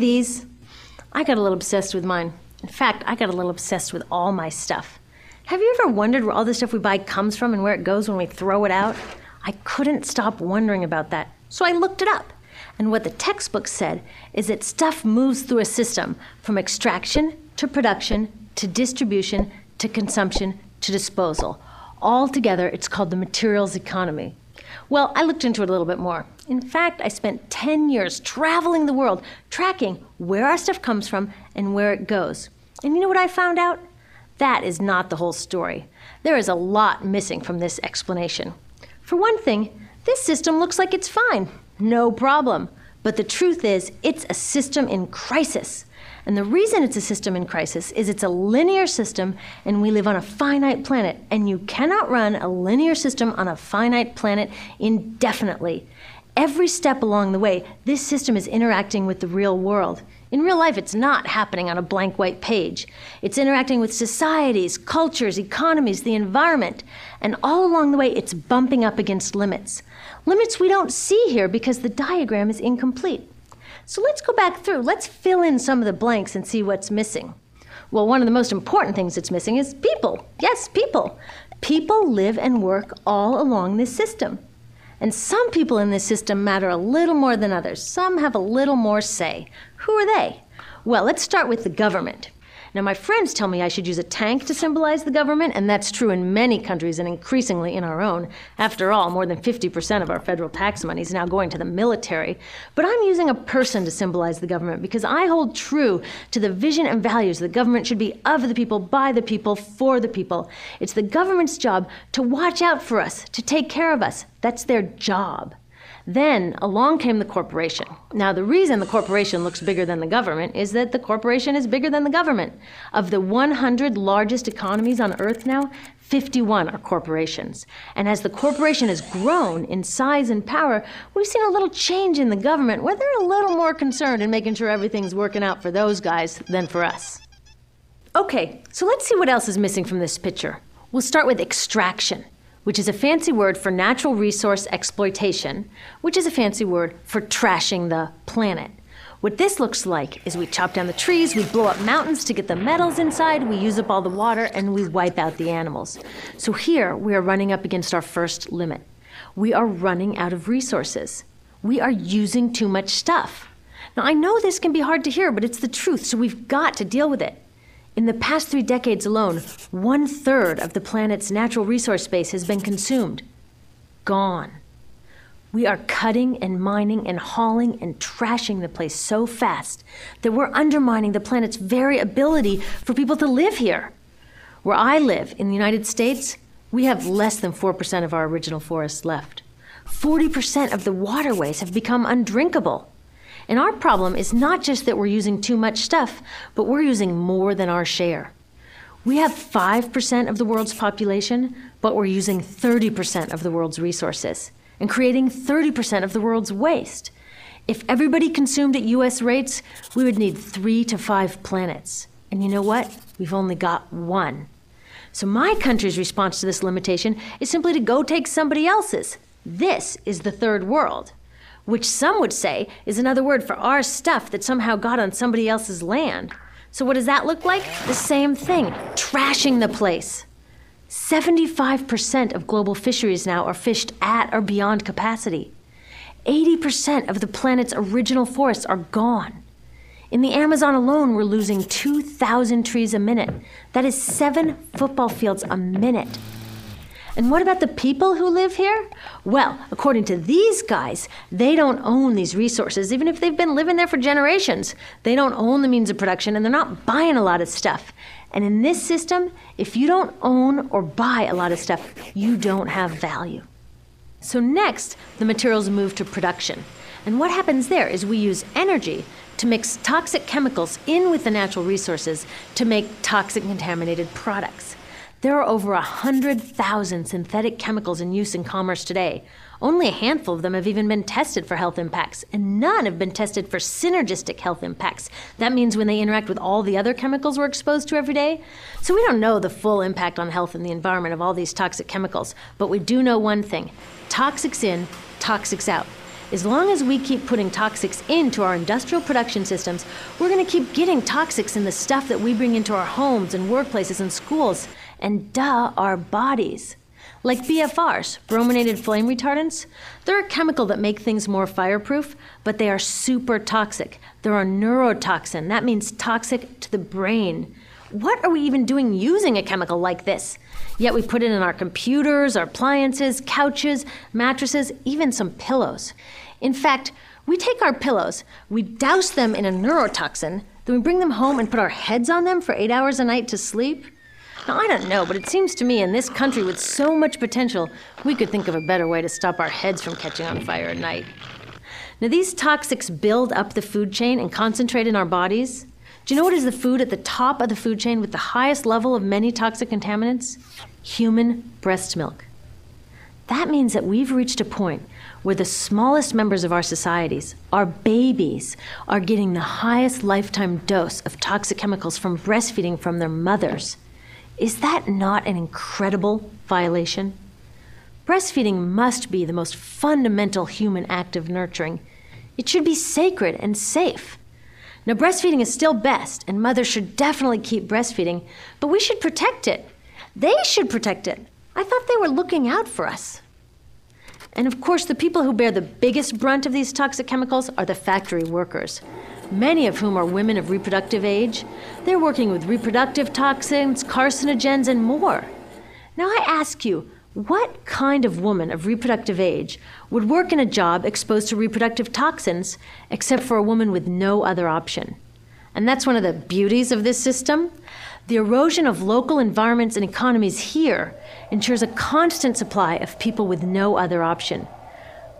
these? I got a little obsessed with mine. In fact, I got a little obsessed with all my stuff. Have you ever wondered where all the stuff we buy comes from and where it goes when we throw it out? I couldn't stop wondering about that, so I looked it up. And what the textbook said is that stuff moves through a system from extraction to production to distribution to consumption to disposal. Altogether, it's called the materials economy. Well, I looked into it a little bit more. In fact, I spent 10 years traveling the world, tracking where our stuff comes from and where it goes. And you know what I found out? That is not the whole story. There is a lot missing from this explanation. For one thing, this system looks like it's fine. No problem. But the truth is, it's a system in crisis. And the reason it's a system in crisis is it's a linear system and we live on a finite planet. And you cannot run a linear system on a finite planet indefinitely. Every step along the way, this system is interacting with the real world. In real life, it's not happening on a blank white page. It's interacting with societies, cultures, economies, the environment. And all along the way, it's bumping up against limits. Limits we don't see here because the diagram is incomplete. So let's go back through. Let's fill in some of the blanks and see what's missing. Well, one of the most important things that's missing is people. Yes, people. People live and work all along this system. And some people in this system matter a little more than others. Some have a little more say. Who are they? Well, let's start with the government. Now, my friends tell me I should use a tank to symbolize the government, and that's true in many countries and increasingly in our own. After all, more than 50% of our federal tax money is now going to the military. But I'm using a person to symbolize the government because I hold true to the vision and values the government should be of the people, by the people, for the people. It's the government's job to watch out for us, to take care of us. That's their job. Then along came the corporation. Now, the reason the corporation looks bigger than the government is that the corporation is bigger than the government. Of the 100 largest economies on Earth now, 51 are corporations. And as the corporation has grown in size and power, we've seen a little change in the government where they're a little more concerned in making sure everything's working out for those guys than for us. Okay, so let's see what else is missing from this picture. We'll start with extraction, which is a fancy word for natural resource exploitation, which is a fancy word for trashing the planet. What this looks like is we chop down the trees, we blow up mountains to get the metals inside, we use up all the water, and we wipe out the animals. So here we are running up against our first limit. We are running out of resources. We are using too much stuff. Now, I know this can be hard to hear, but it's the truth, so we've got to deal with it. In the past 3 decades alone, 1/3 of the planet's natural resource base has been consumed. Gone. We are cutting and mining and hauling and trashing the place so fast that we're undermining the planet's very ability for people to live here. Where I live, in the United States, we have less than 4% of our original forests left. 40% of the waterways have become undrinkable. And our problem is not just that we're using too much stuff, but we're using more than our share. We have 5% of the world's population, but we're using 30% of the world's resources and creating 30% of the world's waste. If everybody consumed at US rates, we would need 3 to 5 planets. And you know what? We've only got 1. So my country's response to this limitation is simply to go take somebody else's. This is the third world, which some would say is another word for our stuff that somehow got on somebody else's land. So what does that look like? The same thing, trashing the place. 75% of global fisheries now are fished at or beyond capacity. 80% of the planet's original forests are gone. In the Amazon alone, we're losing 2,000 trees a minute. That is 7 football fields a minute. And what about the people who live here? Well, according to these guys, they don't own these resources, even if they've been living there for generations. They don't own the means of production, and they're not buying a lot of stuff. And in this system, if you don't own or buy a lot of stuff, you don't have value. So next, the materials move to production. And what happens there is we use energy to mix toxic chemicals in with the natural resources to make toxic contaminated products. There are over 100,000 synthetic chemicals in use in commerce today. Only a handful of them have even been tested for health impacts, and none have been tested for synergistic health impacts. That means when they interact with all the other chemicals we're exposed to every day. So we don't know the full impact on health and the environment of all these toxic chemicals, but we do know one thing: toxics in, toxics out. As long as we keep putting toxics into our industrial production systems, we're going to keep getting toxics in the stuff that we bring into our homes and workplaces and schools, and our bodies. Like BFRs, brominated flame retardants, they're a chemical that make things more fireproof, but they are super toxic. They're a neurotoxin. That means toxic to the brain. What are we even doing using a chemical like this? Yet we put it in our computers, our appliances, couches, mattresses, even some pillows. In fact, we take our pillows, we douse them in a neurotoxin, then we bring them home and put our heads on them for 8 hours a night to sleep. Now, I don't know, but it seems to me in this country with so much potential, we could think of a better way to stop our heads from catching on fire at night. Now, these toxics build up the food chain and concentrate in our bodies. Do you know what is the food at the top of the food chain with the highest level of many toxic contaminants? Human breast milk. That means that we've reached a point where the smallest members of our societies, our babies, are getting the highest lifetime dose of toxic chemicals from breastfeeding from their mothers. Is that not an incredible violation? Breastfeeding must be the most fundamental human act of nurturing. It should be sacred and safe. Now, breastfeeding is still best, and mothers should definitely keep breastfeeding, but we should protect it. They should protect it. I thought they were looking out for us. And of course, the people who bear the biggest brunt of these toxic chemicals are the factory workers, many of whom are women of reproductive age. They're working with reproductive toxins, carcinogens, and more. Now I ask you, what kind of woman of reproductive age would work in a job exposed to reproductive toxins except for a woman with no other option? And that's one of the beauties of this system. The erosion of local environments and economies here ensures a constant supply of people with no other option.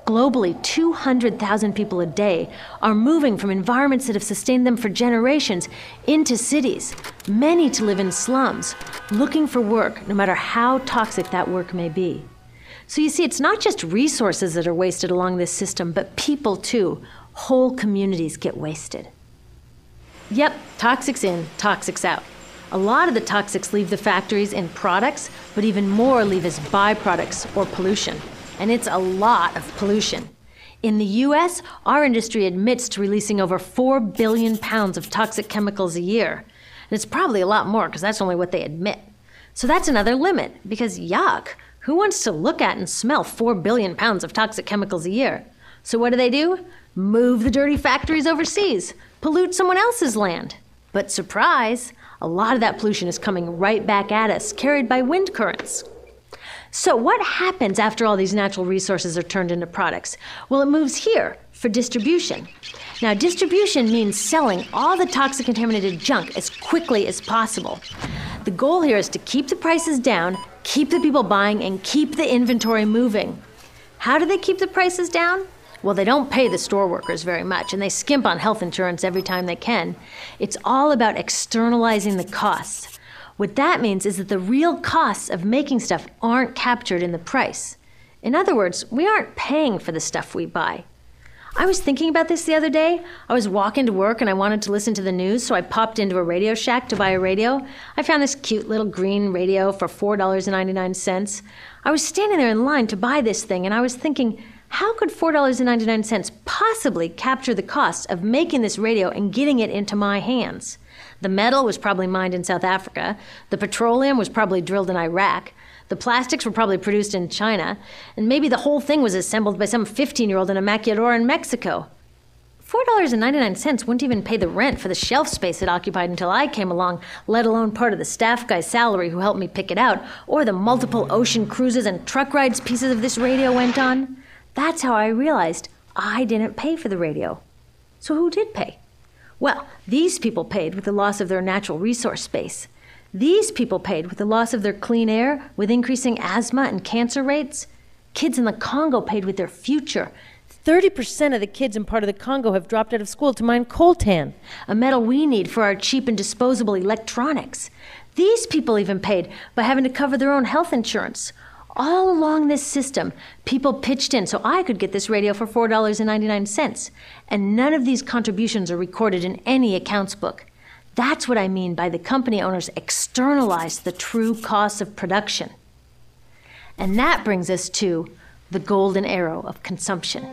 Globally, 200,000 people a day are moving from environments that have sustained them for generations into cities, many to live in slums, looking for work, no matter how toxic that work may be. So you see, it's not just resources that are wasted along this system, but people too. Whole communities get wasted. Yep, toxics in, toxics out. A lot of the toxics leave the factories in products, but even more leave as byproducts or pollution. And it's a lot of pollution. In the US, our industry admits to releasing over 4 billion pounds of toxic chemicals a year. And it's probably a lot more because that's only what they admit. So that's another limit, because yuck, who wants to look at and smell 4 billion pounds of toxic chemicals a year? So what do? Move the dirty factories overseas, pollute someone else's land. But surprise, a lot of that pollution is coming right back at us, carried by wind currents. So what happens after all these natural resources are turned into products? Well, it moves here for distribution. Now, distribution means selling all the toxic contaminated junk as quickly as possible. The goal here is to keep the prices down, keep the people buying, and keep the inventory moving. How do they keep the prices down? Well, they don't pay the store workers very much, and they skimp on health insurance every time they can. It's all about externalizing the costs. What that means is that the real costs of making stuff aren't captured in the price. In other words, we aren't paying for the stuff we buy. I was thinking about this the other day. I was walking to work and I wanted to listen to the news, so I popped into a Radio Shack to buy a radio. I found this cute little green radio for $4.99. I was standing there in line to buy this thing, and I was thinking, how could $4.99 possibly capture the cost of making this radio and getting it into my hands? The metal was probably mined in South Africa. The petroleum was probably drilled in Iraq. The plastics were probably produced in China. And maybe the whole thing was assembled by some 15-year-old in a maquiladora in Mexico. $4.99 wouldn't even pay the rent for the shelf space it occupied until I came along, let alone part of the staff guy's salary who helped me pick it out, or the multiple ocean cruises and truck rides pieces of this radio went on. That's how I realized I didn't pay for the radio. So who did pay? Well, these people paid with the loss of their natural resource space. These people paid with the loss of their clean air, with increasing asthma and cancer rates. Kids in the Congo paid with their future. 30% of the kids in part of the Congo have dropped out of school to mine coltan, a metal we need for our cheap and disposable electronics. These people even paid by having to cover their own health insurance. All along this system, people pitched in so I could get this radio for $4.99. And none of these contributions are recorded in any accounts book. That's what I mean by the company owners externalized the true costs of production. And that brings us to the golden arrow of consumption.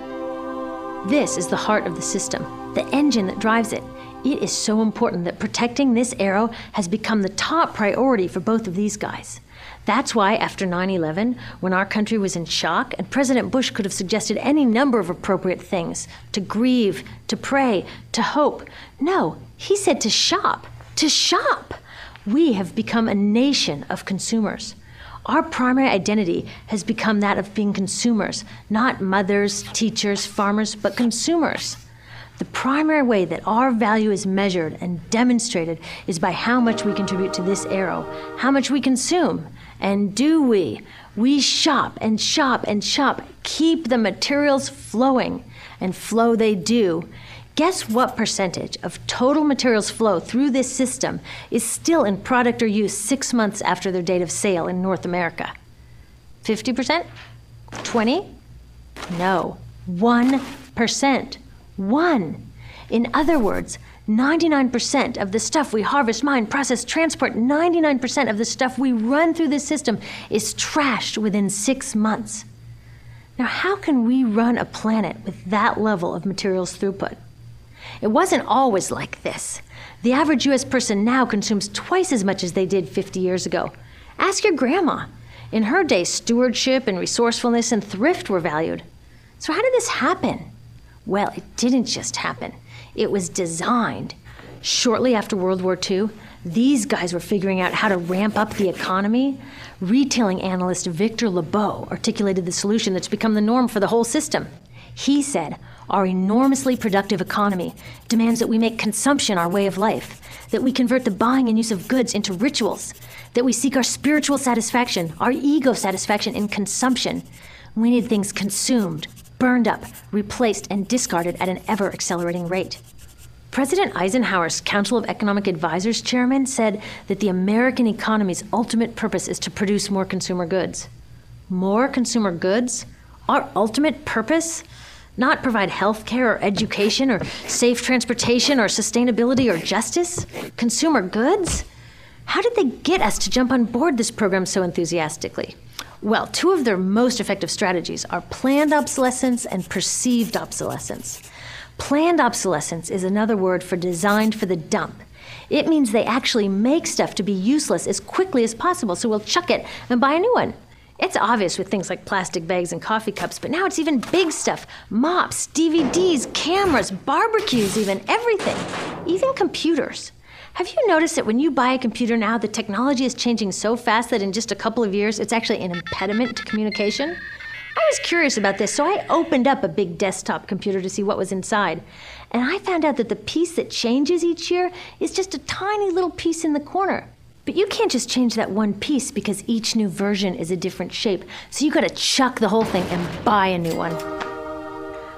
This is the heart of the system, the engine that drives it. It is so important that protecting this arrow has become the top priority for both of these guys. That's why after 9/11, when our country was in shock, and President Bush could have suggested any number of appropriate things, to grieve, to pray, to hope. No, he said to shop. To shop! We have become a nation of consumers. Our primary identity has become that of being consumers, not mothers, teachers, farmers, but consumers. The primary way that our value is measured and demonstrated is by how much we contribute to this arrow, how much we consume. And do we? We shop and shop and shop, keep the materials flowing, and flow they do. Guess what percentage of total materials flow through this system is still in product or use 6 months after their date of sale in North America? 50%? 20? No, 1%. 1. In other words, 99% of the stuff we harvest, mine, process, transport, 99% of the stuff we run through this system is trashed within 6 months. Now, how can we run a planet with that level of materials throughput? It wasn't always like this. The average U.S. person now consumes twice as much as they did 50 years ago. Ask your grandma. In her day, stewardship and resourcefulness and thrift were valued. So how did this happen? Well, it didn't just happen. It was designed. Shortly after World War II, these guys were figuring out how to ramp up the economy. Retailing analyst Victor Lebeau articulated the solution that's become the norm for the whole system. He said, our enormously productive economy demands that we make consumption our way of life, that we convert the buying and use of goods into rituals, that we seek our spiritual satisfaction, our ego satisfaction in consumption. We need things consumed, burned up, replaced, and discarded at an ever-accelerating rate. President Eisenhower's Council of Economic Advisors chairman said that the American economy's ultimate purpose is to produce more consumer goods. More consumer goods? Our ultimate purpose? Not provide health care or education or safe transportation or sustainability or justice? Consumer goods? How did they get us to jump on board this program so enthusiastically? Well, two of their most effective strategies are planned obsolescence and perceived obsolescence. Planned obsolescence is another word for designed for the dump. It means they actually make stuff to be useless as quickly as possible, so we'll chuck it and buy a new one. It's obvious with things like plastic bags and coffee cups, but now it's even big stuff. Mops, DVDs, cameras, barbecues even, everything. Even computers. Have you noticed that when you buy a computer now, the technology is changing so fast that in just a couple of years, it's actually an impediment to communication? I was curious about this, so I opened up a big desktop computer to see what was inside. And I found out that the piece that changes each year is just a tiny little piece in the corner. But you can't just change that one piece because each new version is a different shape. So you gotta chuck the whole thing and buy a new one.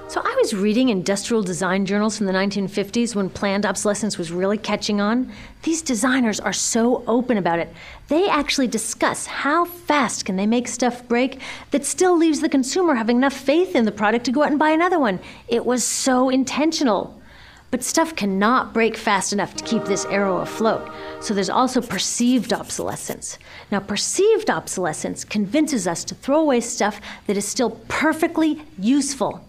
So I was reading industrial design journals from the 1950s when planned obsolescence was really catching on. These designers are so open about it. They actually discuss how fast can they make stuff break that still leaves the consumer having enough faith in the product to go out and buy another one. It was so intentional. But stuff cannot break fast enough to keep this arrow afloat. So there's also perceived obsolescence. Now, perceived obsolescence convinces us to throw away stuff that is still perfectly useful.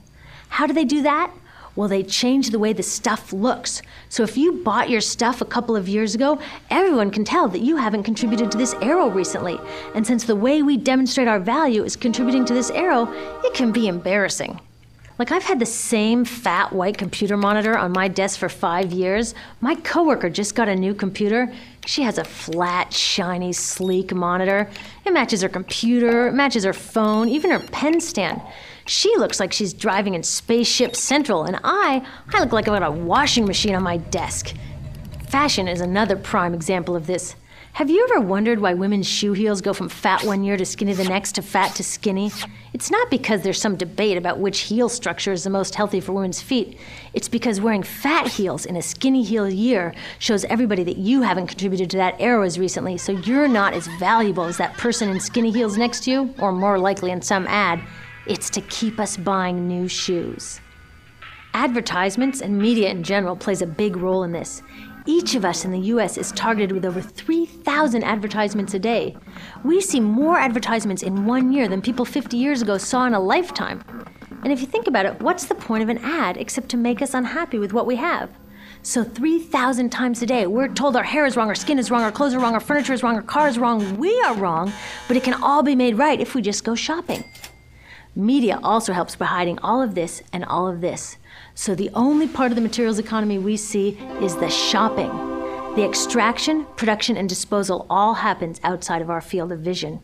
How do they do that? Well, they change the way the stuff looks. So if you bought your stuff a couple of years ago, everyone can tell that you haven't contributed to this arrow recently. And since the way we demonstrate our value is contributing to this arrow, it can be embarrassing. Like, I've had the same fat white computer monitor on my desk for 5 years. My coworker just got a new computer. She has a flat, shiny, sleek monitor. It matches her computer, it matches her phone, even her pen stand. She looks like she's driving in Spaceship Central, and I look like I've got a washing machine on my desk. Fashion is another prime example of this. Have you ever wondered why women's shoe heels go from fat one year to skinny the next to fat to skinny? It's not because there's some debate about which heel structure is the most healthy for women's feet. It's because wearing fat heels in a skinny heel year shows everybody that you haven't contributed to that arrow as recently, so you're not as valuable as that person in skinny heels next to you, or more likely in some ad. It's to keep us buying new shoes. Advertisements and media in general plays a big role in this. Each of us in the U.S. is targeted with over 3,000 advertisements a day. We see more advertisements in 1 year than people 50 years ago saw in a lifetime. And if you think about it, what's the point of an ad except to make us unhappy with what we have? So 3,000 times a day, we're told our hair is wrong, our skin is wrong, our clothes are wrong, our furniture is wrong, our car is wrong, we are wrong, but it can all be made right if we just go shopping. Media also helps by hiding all of this and all of this. So the only part of the materials economy we see is the shopping. The extraction, production, and disposal all happens outside of our field of vision.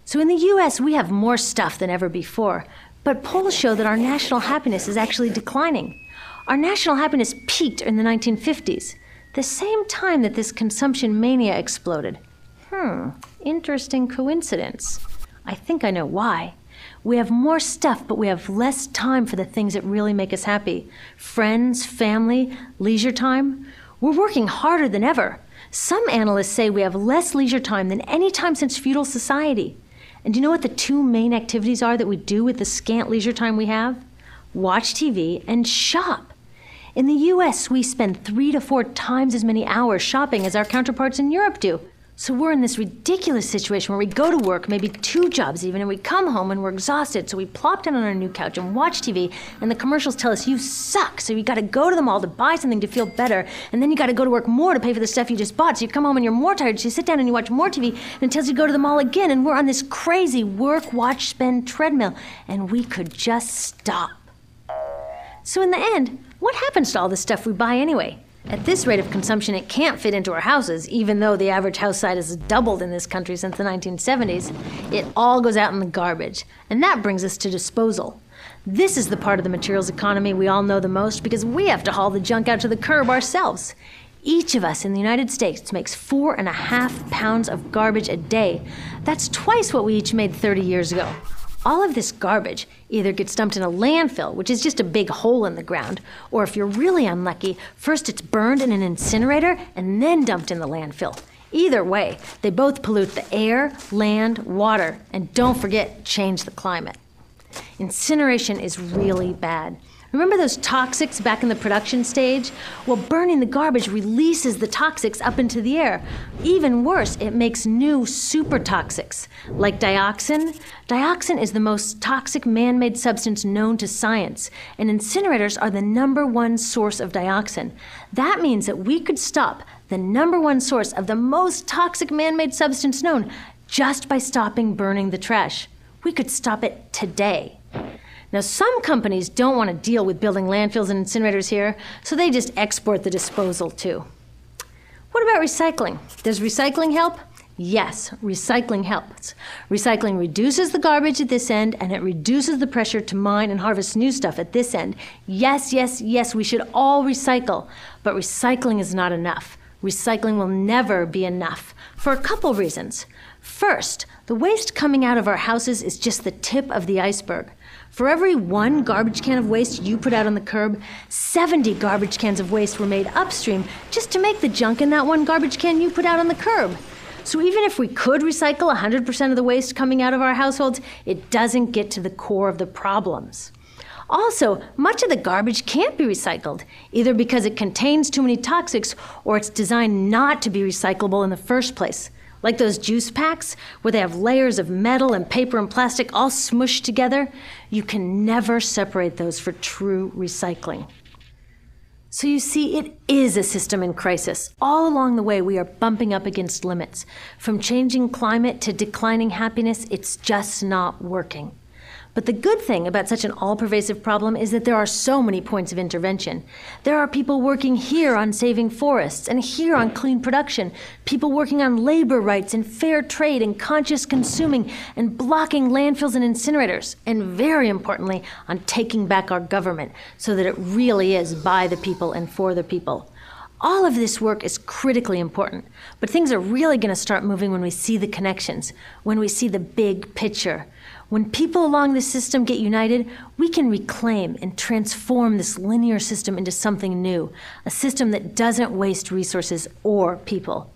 So in the US, we have more stuff than ever before, but polls show that our national happiness is actually declining. Our national happiness peaked in the 1950s, the same time that this consumption mania exploded. Interesting coincidence. I think I know why. We have more stuff, but we have less time for the things that really make us happy. Friends, family, leisure time. We're working harder than ever. Some analysts say we have less leisure time than any time since feudal society. And do you know what the two main activities are that we do with the scant leisure time we have? Watch TV and shop. In the US, we spend 3 to 4 times as many hours shopping as our counterparts in Europe do. So we're in this ridiculous situation where we go to work, maybe 2 jobs even, and we come home and we're exhausted, so we plop down on our new couch and watch TV, and the commercials tell us you suck, so you gotta go to the mall to buy something to feel better, and then you gotta go to work more to pay for the stuff you just bought, so you come home and you're more tired, so you sit down and you watch more TV, and it tells you to go to the mall again, and we're on this crazy work, watch, spend treadmill, and we could just stop. So in the end, what happens to all the stuff we buy anyway? At this rate of consumption, it can't fit into our houses, even though the average house size has doubled in this country since the 1970s. It all goes out in the garbage. And that brings us to disposal. This is the part of the materials economy we all know the most because we have to haul the junk out to the curb ourselves. Each of us in the United States makes 4.5 pounds of garbage a day. That's twice what we each made 30 years ago. All of this garbage either gets dumped in a landfill, which is just a big hole in the ground, or if you're really unlucky, first it's burned in an incinerator and then dumped in the landfill. Either way, they both pollute the air, land, water, and don't forget, change the climate. Incineration is really bad. Remember those toxics back in the production stage? Well, burning the garbage releases the toxics up into the air. Even worse, it makes new super toxics, like dioxin. Dioxin is the most toxic man-made substance known to science, and incinerators are the #1 source of dioxin. That means that we could stop the #1 source of the most toxic man-made substance known just by stopping burning the trash. We could stop it today. Now, some companies don't want to deal with building landfills and incinerators here, so they just export the disposal too. What about recycling? Does recycling help? Yes, recycling helps. Recycling reduces the garbage at this end, and it reduces the pressure to mine and harvest new stuff at this end. Yes, yes, yes, we should all recycle, but recycling is not enough. Recycling will never be enough, for a couple reasons. First, the waste coming out of our houses is just the tip of the iceberg. For every 1 garbage can of waste you put out on the curb, 70 garbage cans of waste were made upstream just to make the junk in that 1 garbage can you put out on the curb. So even if we could recycle 100% of the waste coming out of our households, it doesn't get to the core of the problems. Also, much of the garbage can't be recycled, either because it contains too many toxics or it's designed not to be recyclable in the first place. Like those juice packs, where they have layers of metal and paper and plastic all smushed together, you can never separate those for true recycling. So you see, it is a system in crisis. All along the way, we are bumping up against limits. From changing climate to declining happiness, it's just not working. But the good thing about such an all-pervasive problem is that there are so many points of intervention. There are people working here on saving forests and here on clean production, people working on labor rights and fair trade and conscious consuming and blocking landfills and incinerators, and very importantly, on taking back our government so that it really is by the people and for the people. All of this work is critically important, but things are really going to start moving when we see the connections, when we see the big picture. When people along the system get united, we can reclaim and transform this linear system into something new, a system that doesn't waste resources or people.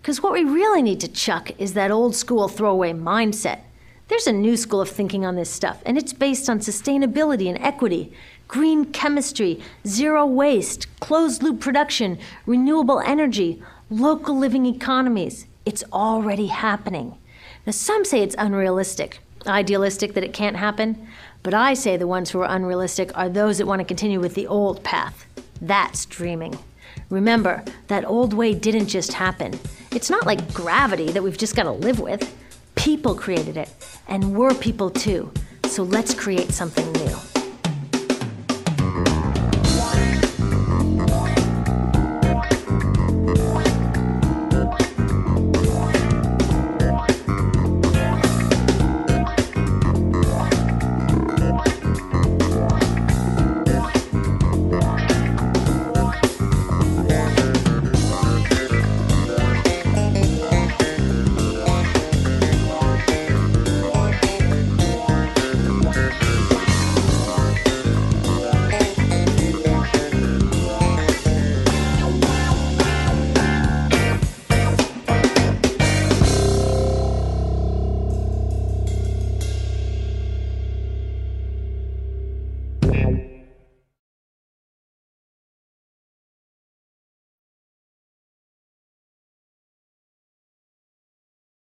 Because what we really need to chuck is that old school throwaway mindset. There's a new school of thinking on this stuff, and it's based on sustainability and equity, green chemistry, zero waste, closed-loop production, renewable energy, local living economies. It's already happening. Now, some say it's unrealistic, idealistic that it can't happen, but I say the ones who are unrealistic are those that want to continue with the old path. That's dreaming. Remember, that old way didn't just happen. It's not like gravity that we've just got to live with. People created it, and we're people too. So let's create something new.